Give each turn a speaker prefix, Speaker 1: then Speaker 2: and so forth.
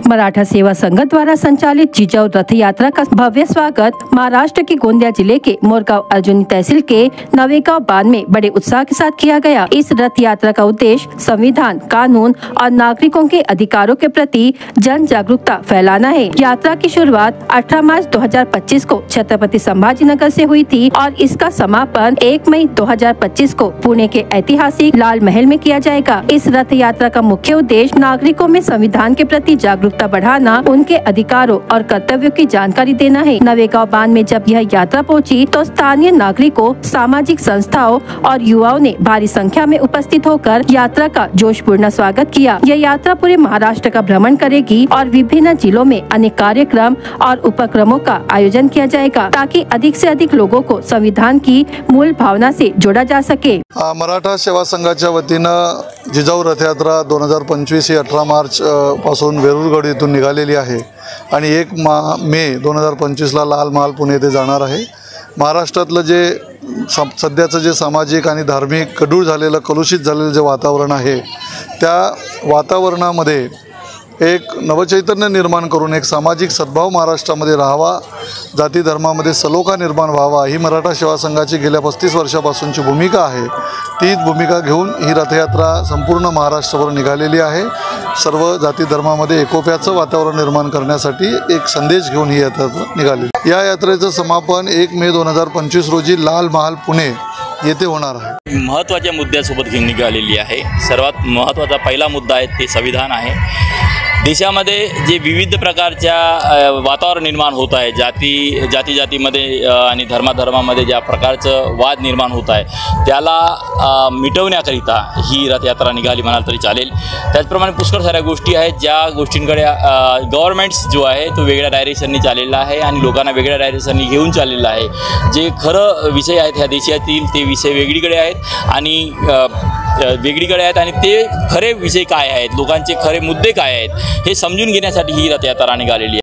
Speaker 1: मराठा सेवा संघ द्वारा संचालित जिजाऊ रथ यात्रा का भव्य स्वागत महाराष्ट्र के गोंदिया जिले के मोरगांव अर्जुनी तहसील के नवेगांव बांध में बड़े उत्साह के साथ किया गया। इस रथ यात्रा का उद्देश्य संविधान, कानून और नागरिकों के अधिकारों के प्रति जन जागरूकता फैलाना है। यात्रा की शुरुआत 18 मार्च 2025 को छत्रपति संभाजीनगर से हुई थी और इसका समापन 1 मई 2025 को पुणे के ऐतिहासिक लाल महल में किया जाएगा। इस रथ यात्रा का मुख्य उद्देश्य नागरिकों में संविधान के प्रति जागरूकता बढ़ाना, उनके अधिकारों और कर्तव्यों की जानकारी देना है। नवेगांव बांध में जब यह यात्रा पहुंची तो स्थानीय नागरिकों, सामाजिक संस्थाओं और युवाओं ने भारी संख्या में उपस्थित होकर यात्रा का जोशपूर्ण स्वागत किया। यह यात्रा पूरे महाराष्ट्र का भ्रमण करेगी और विभिन्न जिलों में अनेक कार्यक्रम और उपक्रमों का आयोजन किया जाएगा ताकि अधिक से अधिक लोगों को संविधान की मूल भावना से जोड़ा जा सके।
Speaker 2: मराठा सेवा संघाच्या वतीनं जिजाऊ रथयात्रा 2025 ही 18 मार्च पासून वेरूळगड येथून निघालेली आहे आणि 1 मे 2025ला लाल महाल पुणे येथे जाणार आहे। महाराष्ट्रातलं जे सध्याचं जे सामाजिक आणि धार्मिक कडूळ झालेलं, कलुषित झालेलं जे वातावरण आहे, त्या वातावरणामध्ये एक नवचैतन्य निर्माण करून एक सामाजिक सद्भाव महाराष्ट्रामध्ये राहावा, जाती धर्मामध्ये सलोखा निर्माण व्हावा, ही मराठा सेवा संघाची गेल्या 35 वर्षापासूनची भूमिका आहे। तीच भूमिका घेऊन ही रथयात्रा संपूर्ण महाराष्ट्रभर निघालेली आहे। सर्व जाती धर्मामध्ये एकोप्याचं वातावरण निर्माण करण्यासाठी एक संदेश घेऊन ही यात्रा निघाली। या यात्रेचं समापन 1 मे 2025 रोजी लाल महाल पुणे येथे होणार आहे।
Speaker 3: महत्त्वाच्या मुद्द्यासोबत घेऊन निघालेली आहे। सर्वात महत्त्वाचा पहिला मुद्दा आहे ते संविधान आहे। देशामध्ये जे विविध प्रकारच्या वातावरण निर्माण होत आहे, जातीमध्ये आणि धर्मामध्ये ज्या प्रकारचं वाद निर्माण होत आहे त्याला मिटवण्याकरिता ही रथयात्रा निघाली म्हणाल तरी चालेल। त्याचप्रमाणे पुष्कळ साऱ्या गोष्टी आहेत ज्या गोष्टींकडे गव्हर्नमेंट्स जो आहे तो वेगळ्या डायरेक्शननी चाललेला आहे आणि लोकांना वेगळ्या डायरेक्शननी घेऊन चाललेला आहे। जे खरं विषय आहेत ह्या देशातील ते विषय वेगळीकडे आहेत आणि ते खरे विषय काय आहेत, लोकांचे खरे मुद्दे काय आहेत हे समजून घेण्यासाठी ही रथयात्रा निघालेली आहे।